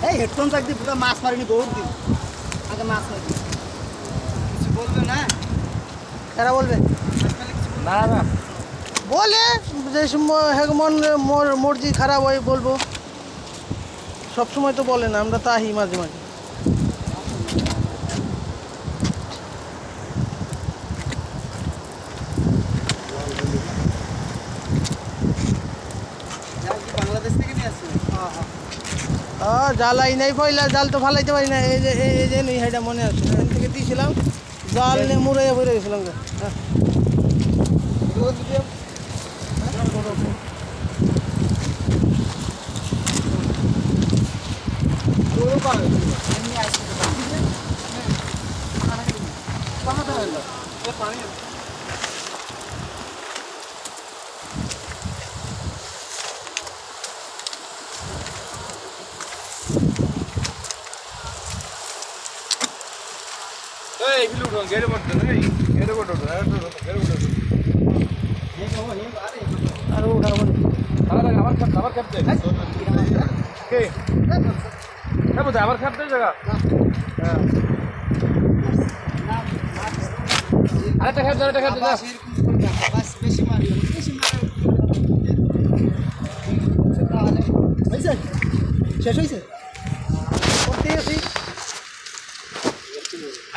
এই হেডফোন চাক দিয়ে পুরো মাছ মারিনি বহুত দিন আগে মাছ মারি কিছু বলবে না কারা বলবে না না বলে যে হেগমন মর্জি খারাপ হয় বলবো সবসময় তো বলে না আমরা তাহি মাঝে মাঝে বাংলাদেশ থেকে নিয়ে আসছে জাল আই নাই পয়লা জাল তো ফালাইতে পারি না এই যে নেই সেটা মনে আছে এখান থেকে দিয়েছিলাম জাল নিয়ে মুড়াইয়া বেরো গেছিলাম এই বিলু ঢং গেরে পড়তে না এই গেরে পড়তে গেরে পড়তে আর উঠাবো আবার খেপতে কে খেপতে আবার খেপতে জায়গা হ্যাঁ আরেকটা খেপতে যা বাস বেশি মারি হয়েছে শেষ হয়েছে